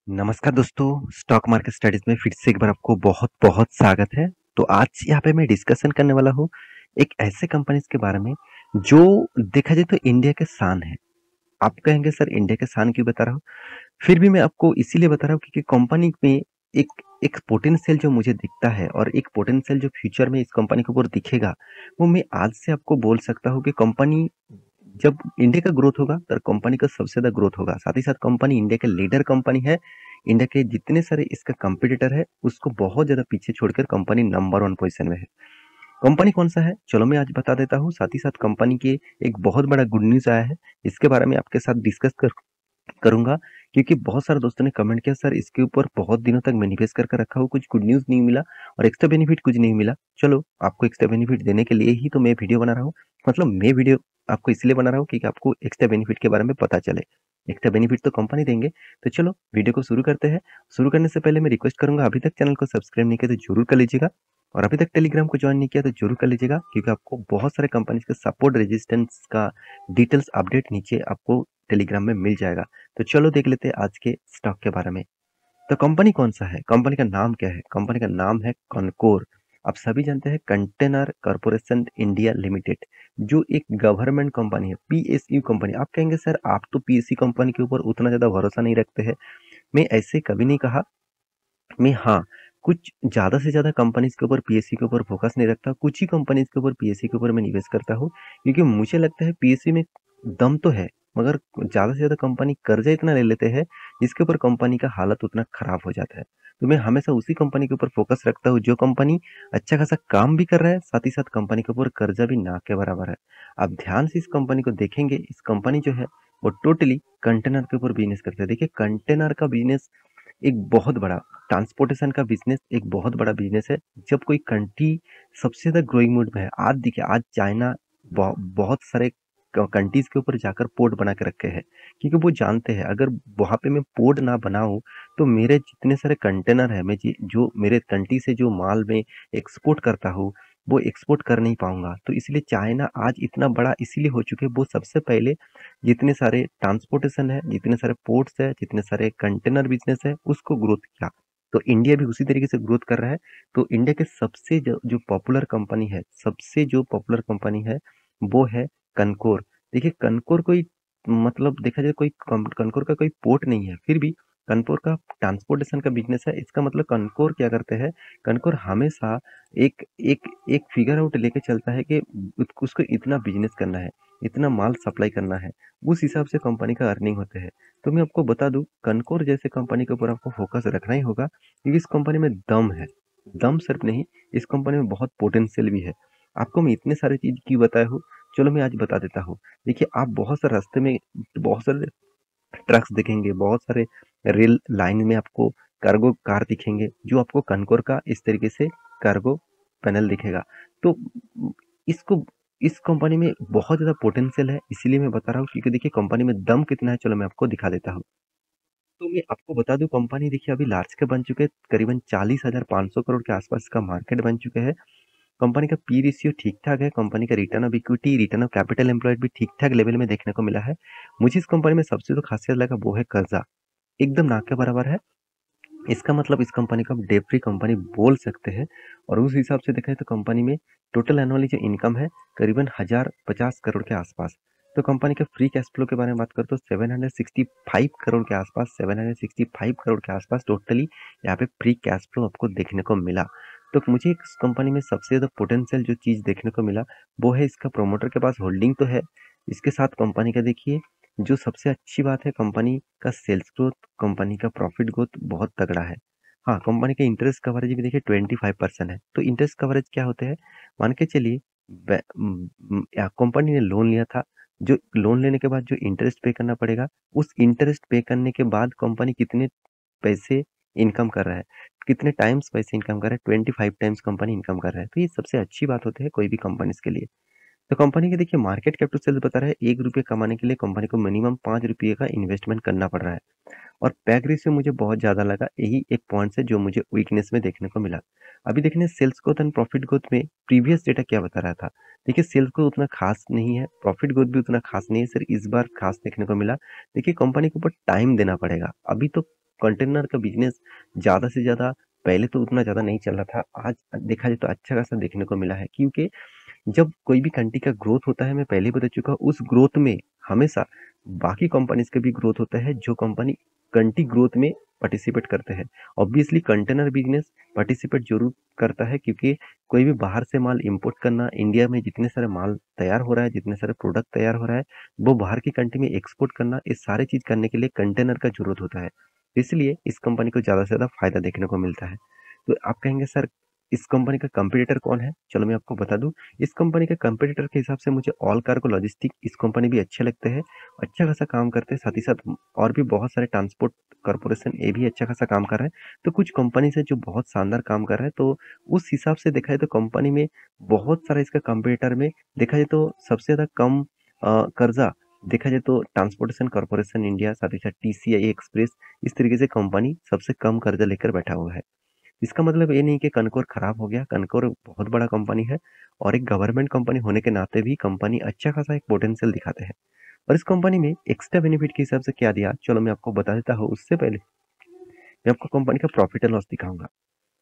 नमस्कार दोस्तों, stock market studies में फिर से एक बार आपको बहुत-बहुत स्वागत है। तो आज यहाँ पे मैं डिस्कशन करने वाला हूँ एक ऐसे कंपनीज के बारे में जो देखा जाए तो इंडिया के शान है। आप कहेंगे सर इंडिया के शान क्यों बता रहा हूँ? फिर भी मैं आपको इसीलिए बता रहा हूँ क्योंकि कंपनी में एक एक पोटेंशियल जो मुझे दिखता है और एक पोटेंशियल जो फ्यूचर में इस कंपनी के ऊपर दिखेगा, वो मैं आज से आपको बोल सकता हूँ कि कंपनी जब इंडिया का ग्रोथ होगा तो कंपनी का सबसे ज़्यादा ग्रोथ होगा। साथ ही साथ कंपनी इंडिया के लीडर कंपनी है। इंडिया के जितने सारे इसका कॉम्पिटिटर है, उसको बहुत ज़्यादा पीछे छोड़कर कंपनी नंबर 1 पोज़ीशन में है। कंपनी कौन-सा है? चलो मैं आज बता देता हूँ। साथ ही साथ कंपनी के एक बहुत बड़ा गुड न्यूज़ आया है। इसके बारे में आपके साथ डिस्कस करूँगा क्योंकि बहुत सारे दोस्तों ने कमेंट किया सर इसके ऊपर बहुत दिनों तक मैं निवेश करके रखा हूँ, कुछ गुड न्यूज़ नहीं मिला और एक्स्ट्रा बेनिफिट कुछ नहीं मिला। चलो आपको एक्स्ट्रा बेनिफिट देने के लिए ही तो मैं वीडियो बना रहा हूँ। मतलब मैं वीडियो आपको इसलिए बना रहा हूँ क्योंकि आपको एक्स्ट्रा बेनिफिट के बारे में पता चले। एक्स्ट्रा बेनिफिट तो कंपनी देंगे। तो चलो वीडियो को शुरू करते हैं। शुरू करने से पहले मैं रिक्वेस्ट करूँगा अभी तक चैनल को सब्सक्राइब नहीं किया तो ज़रूर कर लीजिएगा और अभी तक टेलीग्राम को जॉइन नहीं किया तो ज़रूर कर लीजिएगा क्योंकि आपको बहुत सारे कंपनीज के सपोर्ट रेजिस्टेंस का डिटेल्स अपडेट नीचे आपको टेलीग्राम में मिल जाएगा। तो चलो देख लेते हैं आज के स्टॉक के बारे में। तो कंपनी कौन-सा है? कंपनी का नाम क्या है? कंपनी का नाम है कॉनकोर। आप सभी जानते हैं कंटेनर कॉर्पोरेशन इंडिया लिमिटेड, जो एक गवर्नमेंट कंपनी है, पीएसयू कंपनी। आप कहेंगे सर आप तो पीएसयू कंपनी के ऊपर उतना ज़्यादा भरोसा नहीं रखते हैं। मैं ऐसे कभी नहीं कहा। मैं हाँ, कुछ ज़्यादा से ज़्यादा कंपनीज़ के ऊपर पीएसयू के ऊपर फ़ोकस नहीं रखता। कुछ ही कंपनीज़ के ऊपर पीएसयू के ऊपर मैं निवेश करता हूँ, क्योंकि मुझे लगता है पीएसयू में दम तो है, मगर ज़्यादा से ज़्यादा कंपनी कर्ज़ा इतना ले लेते हैं, जिसके ऊपर कंपनी का हालत उतना ख़राब हो जाता है। तो मैं हमेशा उसी कंपनी के ऊपर फ़ोकस रखता हूँ, जो कंपनी अच्छा खासा काम भी कर रहा है, साथ ही साथ कंपनी के ऊपर कर्ज़ा भी ना के बराबर है। आप ध्यान से इस कंपनी को देखेंगे, इस कंपनी जो है, वो टोटली कंटेनर के ऊपर बिज़नेस करता है। देखिए कंटेनर का बिज़नेस एक बहुत बड़ा ट्रांसपोर्टेशन का बिजनेस एक बहुत बड़ा बिजनेस है। जब कोई कंट्री सबसे ज़्यादा ग्रोइंग मोड में है, आज देखिए आज चाइना बहुत सारे कंट्रीज के ऊपर जाकर पोर्ट बना के रखे हैं, क्योंकि वो जानते हैं अगर वहाँ पे मैं पोर्ट ना बनाऊँ तो मेरे जितने सारे कंटेनर है जो मेरे कंट्री से जो माल में एक्सपोर्ट करता हूँ वो एक्सपोर्ट कर नहीं पाऊंगा। तो इसलिए चाइना आज इतना बड़ा इसीलिए हो चुके हैं, वो सबसे पहले जितने सारे ट्रांसपोर्टेशन है, जितने सारे पोर्ट्स है, जितने सारे कंटेनर बिजनेस है, उसको ग्रोथ किया। तो इंडिया भी उसी तरीके से ग्रोथ कर रहा है। तो इंडिया के सबसे जो पॉपुलर कंपनी है, सबसे जो पॉपुलर कंपनी है, वो है कनकोर। देखिए कनकोर कोई मतलब देखा जाए कोई कनकोर का कोई पोर्ट नहीं है, फिर भी कनकोर का ट्रांसपोर्टेशन का बिजनेस है। इसका मतलब कनकोर क्या करते हैं, कनकोर हमेशा एक एक एक फिगर आउट लेके चलता है कि उसको इतना बिजनेस करना है, इतना माल सप्लाई करना है, उस हिसाब से कंपनी का अर्निंग होते हैं। तो मैं आपको बता दूं कनकोर जैसे कंपनी के ऊपर आपको फोकस रखना ही होगा क्योंकि इस कंपनी में दम है। दम सिर्फ नहीं, इस कंपनी में बहुत पोटेंशियल भी है। आपको मैं इतने सारे चीज क्यों बताया हूँ, चलो मैं आज बता देता हूँ। देखिए आप बहुत सारे रास्ते में बहुत सारे ट्रक्स दिखेंगे, बहुत सारे रेल लाइन में आपको कार्गो कार दिखेंगे, जो आपको कनकोर का इस तरीके से कार्गो पैनल दिखेगा। तो इसको इस कंपनी में बहुत ज़्यादा पोटेंशियल है, इसीलिए मैं बता रहा हूँ क्योंकि देखिए कंपनी में दम कितना है, चलो मैं आपको दिखा देता हूँ। तो मैं आपको बता दूँ कंपनी देखिए अभी लार्ज कैप बन चुके हैं, करीबन 40,500 करोड़ के आसपास का मार्केट बन चुके हैं। कंपनी का पी रेशियो ठीक-ठाक है, कंपनी का return of equity, return of capital employed भी ठीक-ठाक लेवल में देखने को मिला है। मुझे इस कंपनी में सबसे जो खासियत लगा वो है कर्जा, एकदम ना के बराबर है। इसका मतलब इस कंपनी को आप डेट फ्री कंपनी बोल सकते हैं और उस हिसाब से देखा जाए तो कंपनी में टोटल एनुअली जो इनकम है करीबन 1050 करोड़ के आसपास। तो कंपनी के फ्री कैश फ्लो के बारे में बात करें तो 765 करोड़ के आसपास 765 करोड़ के आसपास टोटली यहाँ पे फ्री कैश फ्लो आपको देखने को मिला। तो मुझे इस कंपनी में सबसे ज़्यादा पोटेंशियल जो चीज़ देखने को मिला वो है इसका प्रोमोटर के पास होल्डिंग तो है, इसके साथ कंपनी का देखिए जो सबसे अच्छी बात है कंपनी का सेल्स ग्रोथ, कंपनी का प्रॉफिट ग्रोथ बहुत तगड़ा है। हाँ, कंपनी का इंटरेस्ट कवरेज भी देखिए 25% है। तो इंटरेस्ट कवरेज क्या होते हैं? मान के चलिए कंपनी ने लोन लिया था, जो लोन लेने के बाद जो इंटरेस्ट पे करना पड़ेगा, उस इंटरेस्ट पे करने के बाद कंपनी कितने पैसे इनकम कर रहा है, कितने टाइम्स पैसे इनकम कर रहा है, 25 टाइम्स कंपनी इनकम कर रहा है। तो ये सबसे अच्छी बात होती है कोई भी कंपनीज़ के लिए। तो कंपनी के देखिए मार्केट कैप टू सेल्स बता रहा है ₹1 कमाने के लिए कंपनी को मिनिमम ₹5 का इन्वेस्टमेंट करना पड़ रहा है और पैग रेशियो मुझे बहुत ज़्यादा लगा, यही एक पॉइंट्स है जो मुझे वीकनेस में देखने को मिला। अभी देखने sales growth and profit growth में प्रीवियस डेटा क्या बता रहा था? देखिए सेल्स ग्रोथ उतना खास नहीं है, प्रॉफिट ग्रोथ भी उतना खास नहीं है, सिर्फ इस बार खास देखने को मिला। देखिए कंपनी के ऊपर टाइम देना पड़ेगा। अभी तो कंटेनर का बिजनेस ज़्यादा से ज़्यादा पहले तो उतना ज़्यादा नहीं चल रहा था, आज देखा जाए तो अच्छा खासा देखने को मिला है, क्योंकि जब कोई भी कंट्री का ग्रोथ होता है, मैं पहले ही बता चुका हूँ, उस ग्रोथ में हमेशा बाकी कंपनीज का भी ग्रोथ होता है, जो कंपनी कंट्री ग्रोथ में पार्टिसिपेट करते हैं। ऑब्वियसली कंटेनर बिजनेस पार्टिसिपेट जरूर करता है, क्योंकि कोई भी बाहर से माल इंपोर्ट करना, इंडिया में जितने सारे माल तैयार हो रहा है, जितने सारे प्रोडक्ट तैयार हो रहा है, वो बाहर की कंट्री में एक्सपोर्ट करना, ये सारी चीज करने के लिए कंटेनर का जरूरत होता है। इसलिए इस कंपनी को ज्यादा से ज्यादा फायदा देखने को मिलता है। तो आप कहेंगे सर, इस कंपनी का कंपटीटर कौन है? चलो मैं आपको बता दूं। इस कंपनी के कंपटीटर के हिसाब से मुझे ऑल कार्गो लॉजिस्टिक इस कंपनी भी अच्छे लगते हैं, अच्छा खासा काम करते हैं। साथ ही साथ और भी बहुत सारे ट्रांसपोर्ट कॉर्पोरेशन, ये भी अच्छा खासा काम कर रहा है। तो कुछ कंपनी है जो बहुत शानदार काम कर रहा है, तो उस हिसाब से देखा जाए तो कंपनी में बहुत सारा इसका कंपटीटर में देखा जाए तो सबसे ज्यादा कम कर्जा देखा जाए तो ट्रांसपोर्टेशन कॉर्पोरेशन इंडिया, साथ ही साथ टीसीआई एक्सप्रेस, इस तरीके से कंपनी सबसे कम कर्जा लेकर बैठा हुआ है। इसका मतलब ये नहीं कि कनकोर खराब हो गया, कनकोर बहुत बड़ा कंपनी है, और एक गवर्नमेंट कंपनी होने के नाते भी कंपनी अच्छा खासा एक पोटेंशियल दिखाते हैं। और इस कंपनी में एक्स्ट्रा बेनिफिट के हिसाब से क्या दिया, चलो मैं आपको बता देता हूँ। उससे पहले मैं आपको कंपनी का प्रॉफिट एंड लॉस दिखाऊंगा।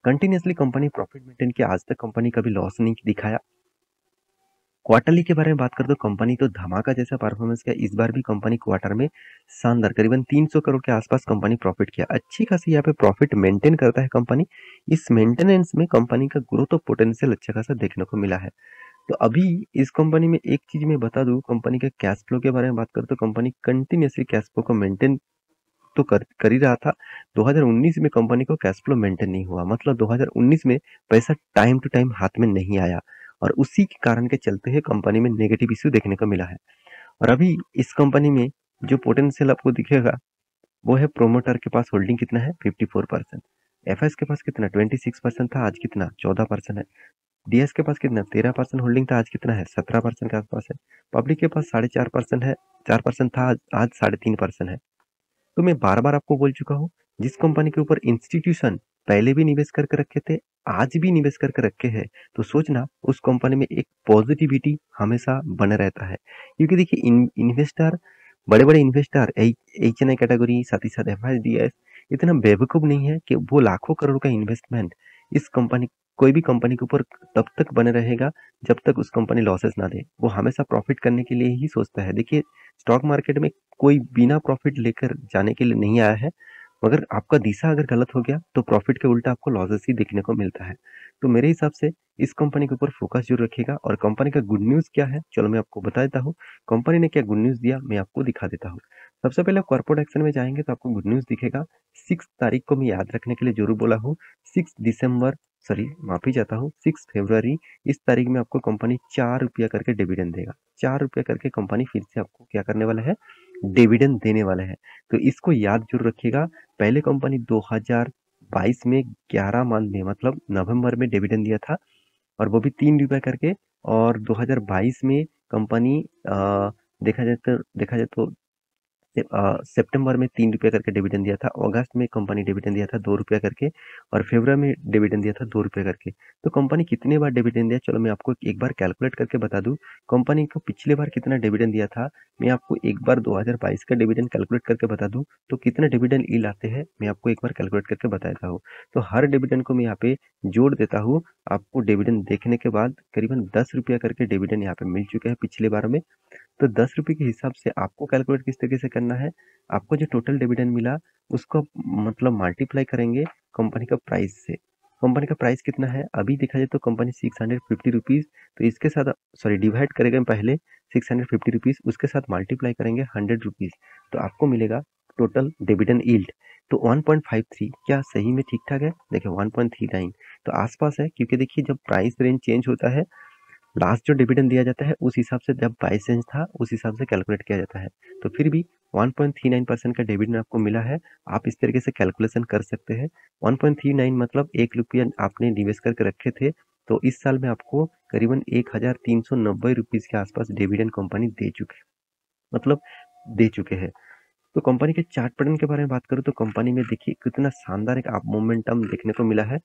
कंटिन्यूसली कंपनी प्रॉफिट मेंटेन किया, आज तक कंपनी कभी लॉस नहीं दिखाया। क्वार्टरली के बारे में बात करें तो कंपनी तो धमाका जैसा परफॉर्मेंस किया। इस बार भी कंपनी क्वार्टर में शानदार करीबन 300 करोड़ के आसपास कंपनी प्रॉफिट किया, अच्छी खासी यहाँ पे प्रॉफिट मेंटेन करता है कंपनी। इस मेंटेनेंस में कंपनी का ग्रोथ और पोटेंशियल अच्छा खासा देखने को मिला है। तो अभी इस कंपनी में एक चीज मैं बता दूं, कंपनी के कैश फ्लो के बारे में बात करें तो कंपनी कंटिन्यूसली कैश फ्लो को मेंटेन तो कर ही रहा था। 2019 में कंपनी को कैश फ्लो मेंटेन नहीं हुआ, मतलब 2019 में पैसा टाइम टू टाइम हाथ में नहीं आया, और उसी के कारण के चलते हुए कंपनी में नेगेटिव इश्यू देखने को मिला है। और अभी इस कंपनी में जो पोटेंशियल आपको दिखेगा, वो है प्रोमोटर के पास होल्डिंग कितना है, 54%। एफएस के पास कितना 26% था, आज कितना 14% है। डीएस के पास कितना 13% होल्डिंग था, आज कितना है 17% के आसपास है। पब्लिक के पास 4.5% है, 4% था, आज 3.5% है। तो मैं बार बार आपको बोल चुका हूँ, जिस कंपनी के ऊपर इंस्टीट्यूशन पहले भी निवेश करके रखे थे, आज भी निवेश करके रखे हैं, तो सोचना उस कंपनी में एक पॉजिटिविटी हमेशा बने रहता है। क्योंकि देखिए इन्वेस्टर, बड़े बड़े investor, H N I category, साथ ही साथ एफ आई डी एस, इतना बेवकूफ नहीं है कि वो लाखों करोड़ का इन्वेस्टमेंट इस कंपनी, कोई भी कंपनी के ऊपर तब तक बने रहेगा जब तक उस कंपनी लॉसेस ना दे। वो हमेशा प्रॉफिट करने के लिए ही सोचता है। देखिए, स्टॉक मार्केट में कोई बिना प्रॉफिट लेकर जाने के लिए नहीं आया है, मगर आपका दिशा अगर गलत हो गया तो प्रॉफिट के उल्टा आपको लॉसेस ही देखने को मिलता है। तो मेरे हिसाब से इस कंपनी के ऊपर फोकस जरूर रखिएगा। और कंपनी का गुड न्यूज़ क्या है, चलो मैं आपको बता देता हूँ। कंपनी ने क्या गुड न्यूज़ दिया, मैं आपको दिखा देता हूँ। सबसे पहले कॉर्पोरेट एक्शन में जाएंगे तो आपको गुड न्यूज़ दिखेगा। 6 तारीख को मैं याद रखने के लिए जरूर बोला हूँ, 6 दिसंबर, सॉरी माफी चाहता हूँ, 6 फरवरी, इस तारीख में आपको कंपनी 4 रुपया करके डिविडेंड देगा। 4 रुपया करके कंपनी फिर से आपको क्या करने वाला है, डिविडेंड देने वाला है। तो इसको याद जरूर रखिएगा। पहले कंपनी 2022 में 11 मंथ में, मतलब नवंबर में डिविडेंड दिया था, और वो भी 3 रुपया करके। और 2022 में कंपनी देखा जाए तो सितंबर में 3 रुपया करके डिविडेंड दिया था, अगस्त में कंपनी डिविडेंड दिया था 2 रुपया करके, और फरवरी में डिविडेंड दिया था 2 रुपया करके। तो कंपनी कितने बार डिविडेंड दिया, चलो मैं आपको एक बार कैलकुलेट करके बता दूं। कंपनी को पिछले बार कितना डिविडेंड दिया था, मैं आपको एक बार 2022 का डिविडेंड कैलकुलेट करके बता दूं, तो कितना डिविडेंड यील्ड आते हैं मैं आपको एक बार कैलकुलेट करके बताता हूँ। तो हर डिविडेंड को मैं यहाँ पे जोड़ देता हूँ। आपको डिविडेंड देखने के बाद करीबन 10 रुपया करके डिविडेंड यहाँ पे मिल चुके हैं पिछले बार में। तो 10 रुपये के हिसाब से आपको कैलकुलेट किस तरीके से करना है, आपको जो टोटल डिविडेंड मिला उसको मतलब मल्टीप्लाई करेंगे कंपनी का प्राइस से। कंपनी का प्राइस कितना है अभी देखा जाए तो कंपनी 650 रुपीज़, तो इसके साथ सॉरी डिवाइड करेंगे पहले 650 रुपीज़, उसके साथ मल्टीप्लाई करेंगे 100 रुपीज़, तो आपको मिलेगा टोटल डिविडेंड यील्ड। तो 1.53 क्या सही में ठीक ठाक है? देखिए 1.39 तो आसपास है, क्योंकि देखिए जब प्राइस रेंज चेंज होता है, लास्ट जो डिविडेंड दिया जाता है उस हिसाब से, जब 22 था उस हिसाब से कैलकुलेट किया जाता है। तो फिर भी 1.39% का डिविडेंड आपको मिला है। आप इस तरीके से कैलकुलेशन कर सकते हैं। 1.39 मतलब 1 रुपया आपने निवेश करके रखे थे, तो इस साल में आपको करीबन 1390 रुपीज़ के आसपास डिविडेंड कंपनी दे चुके, मतलब दे चुके हैं। तो कंपनी के चार्ट पैटर्न के बारे में बात करूँ तो कंपनी में देखिए कितना शानदार एक आप मोमेंटम देखने को मिला है।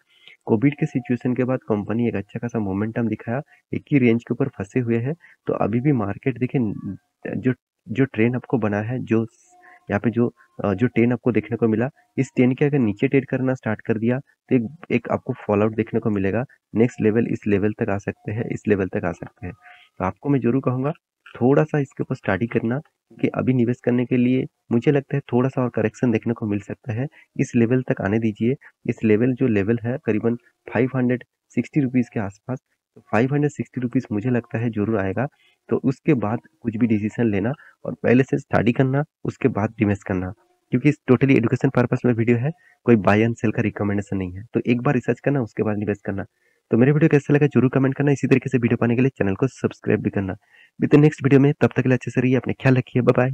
कोविड के सिचुएशन के बाद कंपनी एक अच्छा खासा मोमेंटम दिखाया, एक ही रेंज के ऊपर फंसे हुए हैं। तो अभी भी मार्केट देखिए, जो जो ट्रेंड आपको बना है, जो यहाँ पे जो 10 आपको देखने को मिला, इस 10 के अगर नीचे ट्रेड करना स्टार्ट कर दिया तो एक आपको फॉल आउट देखने को मिलेगा। नेक्स्ट लेवल इस लेवल तक आ सकते हैं, इस लेवल तक आ सकते हैं। तो आपको मैं ज़रूर कहूँगा थोड़ा-सा इसके ऊपर स्टडी करना, क्योंकि अभी निवेश करने के लिए मुझे लगता है थोड़ा-सा और करेक्शन देखने को मिल सकता है। इस लेवल तक आने दीजिए। इस लेवल जो लेवल है करीबन 560 रुपीज़ के आसपास, तो 560 रुपीज़ मुझे लगता है ज़रूर आएगा। तो उसके बाद कुछ भी डिसीजन लेना और पहले से स्टडी करना, उसके बाद इन्वेस्ट करना, क्योंकि टोटली एजुकेशन पर्पस में वीडियो है, कोई बाय एंड सेल का रिकमेंडेशन नहीं है। तो एक बार रिसर्च करना, उसके बाद इन्वेस्ट करना। तो मेरे वीडियो कैसा लगा जरूर कमेंट करना। इसी तरीके से वीडियो पाने के लिए चैनल को सब्सक्राइब भी करना। मिलते हैं नेक्स्ट वीडियो में, तब तक के लिए अच्छे से रहिए, अपने ख्याल रखिए, बाय बाय।